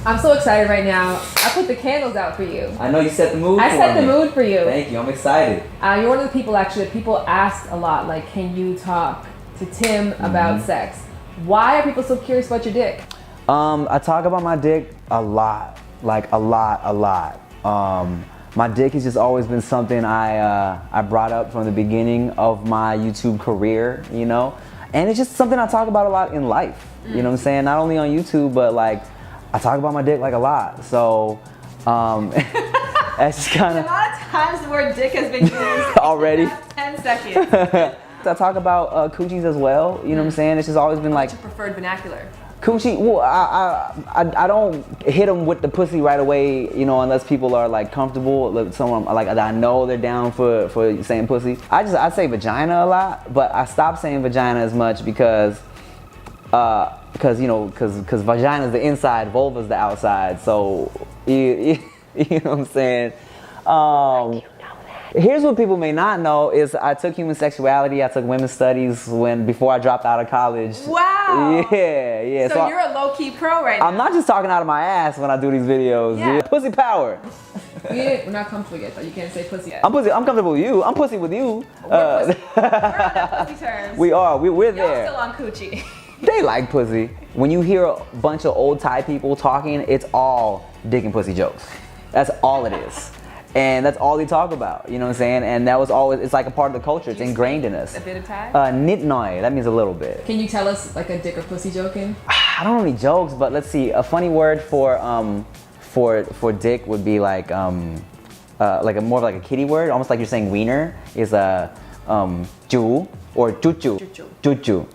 I'm so excited right now. I put the candles out for you. I know you set the mood for me. I set the mood for you. Thank you. I'm excited. You're one of the people actually that people ask a lot, like, can you talk to Tim about sex? Why are people so curious about your dick? I talk about my dick a lot, like a lot. My dick has just always been something I brought up from the beginning of my YouTube career, you know? And it's just something I talk about a lot in life, you know what I'm saying? Not only on YouTube, but like, I talk about my dick like a lot, so that's just kind of... A lot of times the word dick has been used already. In the last 10 seconds. I talk about coochies as well, you know what I'm saying? It's just always been like... What's your preferred vernacular? Coochie, well, I don't hit them with the pussy right away, you know, unless people are like comfortable. Like, someone like I know they're down for saying pussy. I say vagina a lot, but I stopped saying vagina as much because you know, because vagina is the inside, vulva is the outside. So you know what I'm saying. Here's what people may not know is I took human sexuality, I took women's studies before I dropped out of college. Wow. Yeah. So you're a low-key pro right now. I'm not just talking out of my ass when I do these videos. Yeah. Pussy power. We're not comfortable yet though. You can't say pussy yet. I'm comfortable with you. I'm pussy with you. We're pussy. We're on that pussy terms. We are. We're there. Y'all still on coochie. They like pussy. When you hear a bunch of old Thai people talking, it's all dick and pussy jokes. That's all it is. And that's all they talk about, you know what I'm saying? And that was always, it's like a part of the culture. It's ingrained in us. A bit of Thai? Nit noi, that means a little bit. Can you tell us like a dick or pussy joking? I don't know any jokes, but let's see. A funny word for dick would be like more of like a kitty word, almost like you're saying wiener, is ju or chuchu. Chuchu.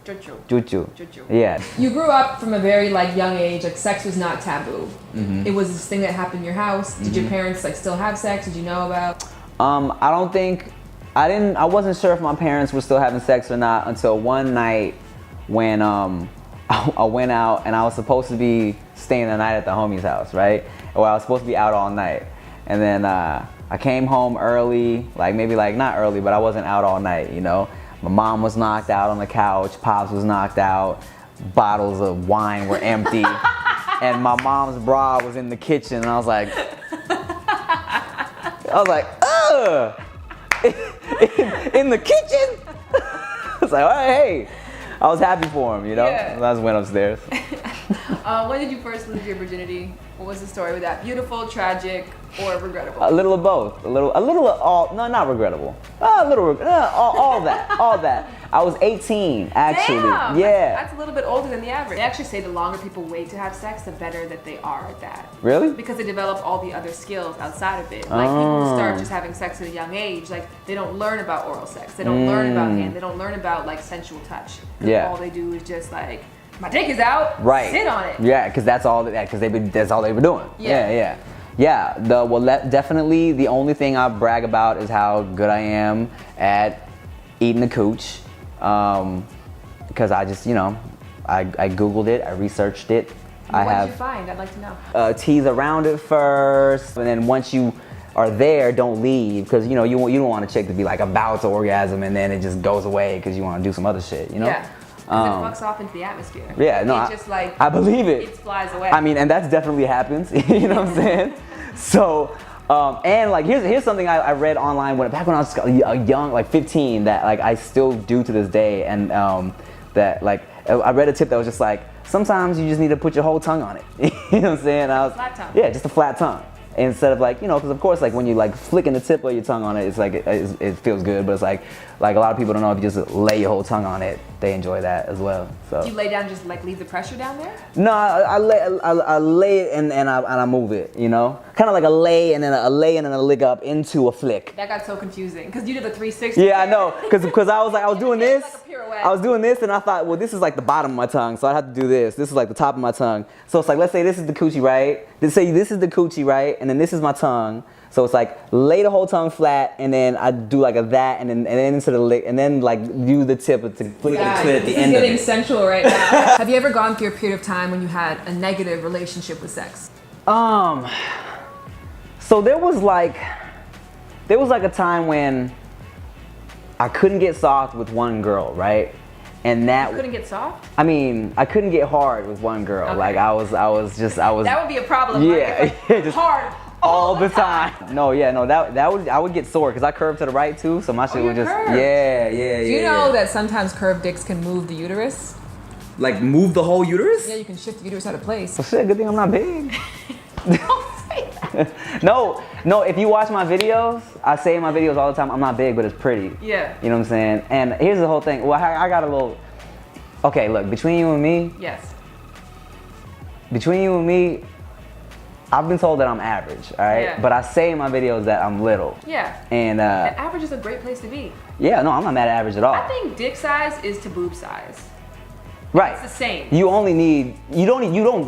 Yeah. You grew up from a very like young age, like sex was not taboo. It was this thing that happened in your house. Did your parents like still have sex? Did you know about? I wasn't sure if my parents were still having sex or not until one night when I went out and I was supposed to be staying the night at the homie's house, right? Or I was supposed to be out all night. And then I came home early, like maybe like not early, but I wasn't out all night, you know? My mom was knocked out on the couch, Pops was knocked out, bottles of wine were empty, and my mom's bra was in the kitchen, and I was like, ugh! In the kitchen? I was like, all right, hey. I was happy for him, you know? Yeah. I just went upstairs. When did you first lose your virginity? What was the story with that? Beautiful, tragic, or regrettable? A little of both. A little of all. No, not regrettable. All that. I was 18, actually. Damn, yeah. That's a little bit older than the average. They actually say the longer people wait to have sex, the better that they are at that. Really? Because they develop all the other skills outside of it. Like people who start just having sex at a young age, like they don't learn about oral sex. They don't learn about hand. They don't learn about like sensual touch. Yeah. All they do is just like, my dick is out. Right. Sit on it. Yeah, because that's all they were doing. Yeah. Yeah. Definitely the only thing I brag about is how good I am at eating the cooch. Because I just, you know, I Googled it, I researched it. What did you find? I'd like to know. Tease around it first, and then once you are there, don't leave, because you know you don't want a chick to be like about to orgasm and then it just goes away because you want to do some other shit, you know? Yeah. Because it fucks off into the atmosphere. Yeah, no, It's just like I believe it. It flies away. I mean, and that's definitely happens. You know what I'm saying? So, and like here's something I read online back when I was a young, like 15, that like I still do to this day, and that like I read a tip that was just like sometimes you just need to put your whole tongue on it. You know what I'm saying? Flat tongue. Yeah, just a flat tongue. Instead of like, you know, because of course like when you like flicking the tip of your tongue on it, it's like it feels good, but it's like a lot of people don't know if you just lay your whole tongue on it, they enjoy that as well. So do you lay down and just like leave the pressure down there? No, I lay it and I move it, you know, kind of like a lay and then a lick up into a flick. That got so confusing because you did a 360. Yeah, I know, because I was doing this. Like a pirouette. I was doing this and I thought, well, this is like the bottom of my tongue, so I have to do this. This is like the top of my tongue. So it's like, let's say this is the coochie, right? Let's say this is the coochie, right? And then this is my tongue. So it's like lay the whole tongue flat, and then I do like a that, and then into the lick, and then like use the tip to flick the clit at the end of it. This is getting sensual right now. Have you ever gone through a period of time when you had a negative relationship with sex? So there was like a time when I couldn't get soft with one girl, right? And that You couldn't get soft? I mean, I couldn't get hard with one girl. Okay. Like I was. That would be a problem. Yeah, Right? Like, just hard all the time. No, I would get sore because I curved to the right too, so my shit would just curved. yeah. Do you know that sometimes curved dicks can move the uterus? Like move the whole uterus? Yeah, you can shift the uterus out of place. Well, shit, good thing I'm not big. Don't say that. No, if you watch my videos, I say in my videos all the time, I'm not big, but it's pretty. Yeah. You know what I'm saying? And here's the whole thing. Well, I got a little, okay, look, between you and me, Yes. I've been told that I'm average, all right? Yeah. But I say in my videos that I'm little. Yeah. And average is a great place to be. yeah, no, I'm not mad at average at all. I think dick size is to boob size. Right. It's the same. You don't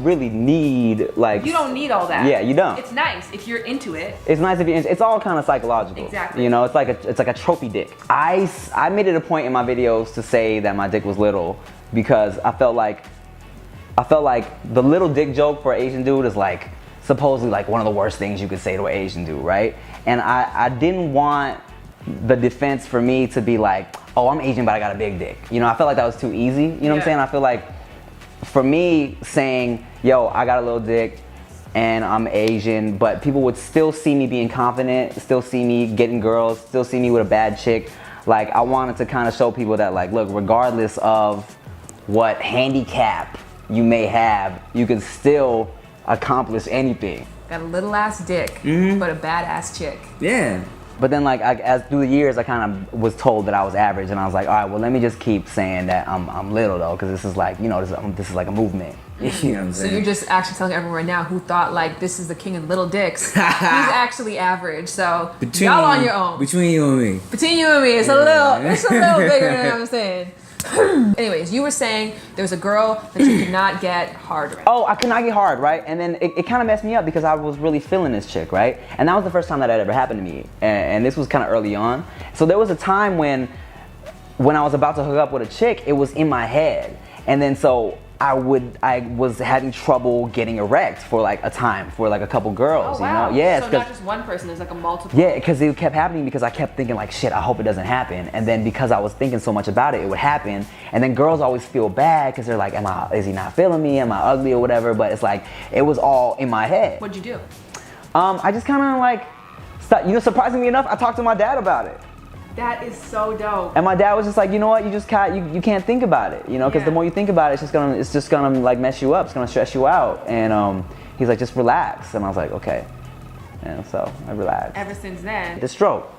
really need like. You don't need all that. Yeah, you don't. It's nice if you're into it. It's nice if you. It's all kind of psychological. Exactly. You know, it's like a trophy dick. I made it a point in my videos to say that my dick was little because I felt like the little dick joke for an Asian dude is like supposedly like one of the worst things you could say to an Asian dude, right? And I didn't want the defense for me to be like, oh, I'm Asian, but I got a big dick. You know, I felt like that was too easy. You know what I'm saying? I feel like for me saying, yo, I got a little dick and I'm Asian, but people would still see me being confident, still see me getting girls, still see me with a bad chick. Like, I wanted to kind of show people that, like, look, regardless of what handicap you may have, you can still accomplish anything. Got a little ass dick, but a badass chick. Yeah. But then, like, as through the years, I kind of was told that I was average, and I was like, all right, well, let me just keep saying that I'm little, though, because this is like, you know, this is like a movement. You know what I'm So saying? you're just actually telling everyone right now who thought like this is the king of little dicks. He's actually average. So y'all on your own. Between you and me. Between you and me, it's a little bigger than I'm saying. Anyways, you were saying there was a girl that you could not get hard around. Oh, I could not get hard, right? And then it kind of messed me up because I was really feeling this chick, right? And that was the first time that had ever happened to me. And this was kind of early on. So there was a time when I was about to hook up with a chick, it was in my head. And then so I was having trouble getting erect for like a time, for like a couple girls, Oh, wow. you know? Yeah. So not just one person, there's like a multiple. Yeah, because it kept happening because I kept thinking like, shit, I hope it doesn't happen. And then because I was thinking so much about it, it would happen. And then girls always feel bad because they're like, is he not feeling me? Am I ugly or whatever? But it's like, it was all in my head. What'd you do? I just kind of like, surprisingly enough, I talked to my dad about it. That is so dope. And my dad was just like, you know what, you can't think about it, you know, because the more you think about it, it's just gonna like mess you up, it's gonna stress you out. And he's like, just relax. And I was like, okay. And so I relaxed. Ever since then. The stroke,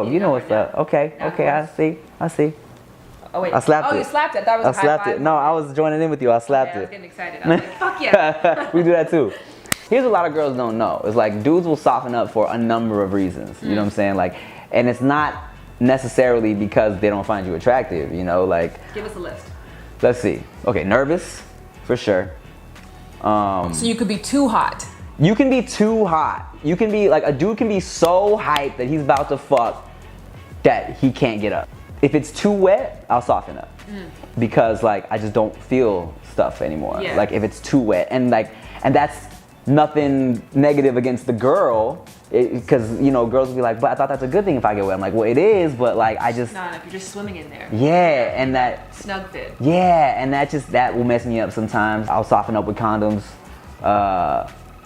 you know what's up. Okay, I see. Oh wait. I slapped it. Oh, you slapped it. I thought it was a high slapped five. it. No, I was joining in with you. I slapped Okay, I was it. getting excited. I was like, fuck yeah. We do that too. Here's what a lot of girls don't know. It's like dudes will soften up for a number of reasons. You know what I'm saying? Like, and it's not necessarily because they don't find you attractive, you know, like. Give us a list. Let's see. Okay, nervous, for sure. So you could be too hot. You can be too hot. You can be like, a dude can be so hyped that he's about to fuck that he can't get up. If it's too wet, I'll soften up. Because like, I just don't feel stuff anymore. Yeah. Like if it's too wet, and that's nothing negative against the girl, because you know, girls will be like, but I thought that's a good thing if I get wet. I'm like, well, it is, but like I just. Not if you're just swimming in there. Yeah, and that. Snug fit. Yeah, and that will mess me up sometimes. I'll soften up with condoms,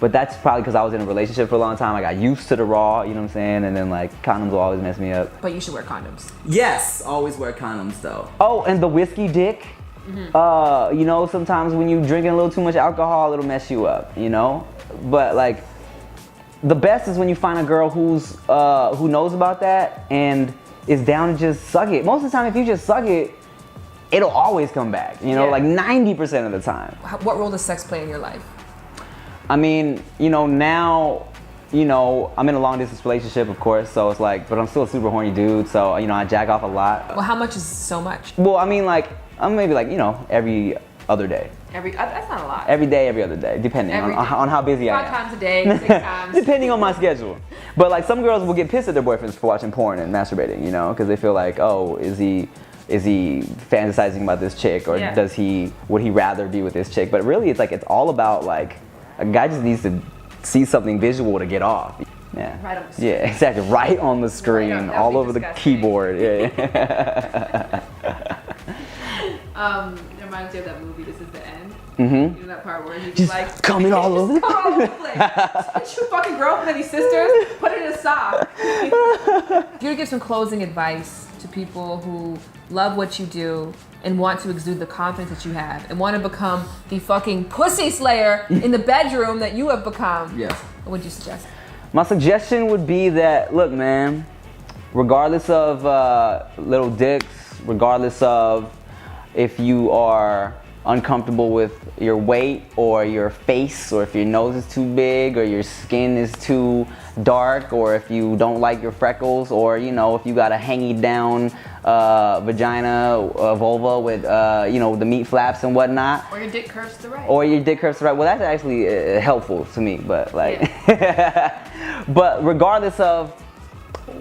but that's probably because I was in a relationship for a long time. I got used to the raw, you know what I'm saying, and then like condoms will always mess me up. But you should wear condoms. Yes, always wear condoms though. Oh, and the whiskey dick. You know, sometimes when you drinking a little too much alcohol, it'll mess you up, you know? But like, the best is when you find a girl who knows about that and is down to just suck it. Most of the time, if you just suck it, it'll always come back, you know, like 90% of the time. What role does sex play in your life? I mean, you know, now, you know, I'm in a long distance relationship, of course, so it's like, but I'm still a super horny dude, so, you know, I jack off a lot. Well, how much is so much? Well, I mean, like, I'm maybe like, you know, every other day. That's not a lot. Every day, every other day, depending on how busy I am. 5 times a day, 6 times. Depending on my schedule. But like some girls will get pissed at their boyfriends for watching porn and masturbating, you know, because they feel like, oh, is he fantasizing about this chick, or would he rather be with this chick? But really, it's like, it's all about like, a guy just needs to see something visual to get off. Yeah. Right on the screen. Yeah, exactly. Right on the screen, Right on, all over disgusting. the keyboard. Yeah. It reminds me of that movie, This Is the End. Mm-hmm. You know that part where he's Just like coming all over. Come all over the place. Did you fucking grow up with any sisters? Put it in a sock. If you were to give some closing advice to people who love what you do and want to exude the confidence that you have and want to become the fucking pussy slayer in the bedroom that you have become, Yes. what would you suggest? My suggestion would be that, look, man, regardless of little dicks, regardless of if you are uncomfortable with your weight or your face, or if your nose is too big or your skin is too dark, or if you don't like your freckles, or you know, if you got a hangy down vagina, vulva with you know, the meat flaps and whatnot, Or your dick curves to the right. or your dick curves to the right. Well, that's actually helpful to me, but like, but regardless of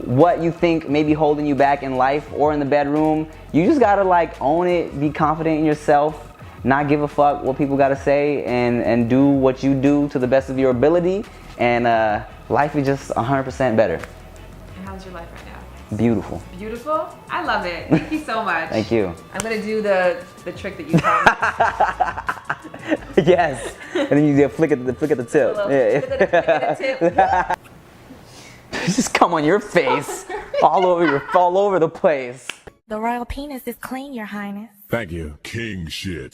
what you think may be holding you back in life or in the bedroom, you just gotta like own it, be confident in yourself, not give a fuck what people gotta say, and do what you do to the best of your ability, and life is just 100% better. And how's your life right now? Beautiful. Beautiful? I love it. Thank you so much. Thank you. I'm gonna do the trick that you taught me. Yes. And then you flick at the tip. Flick at the tip. Just come on your face, all over the place. The royal penis is clean, Your Highness. Thank you. King shit.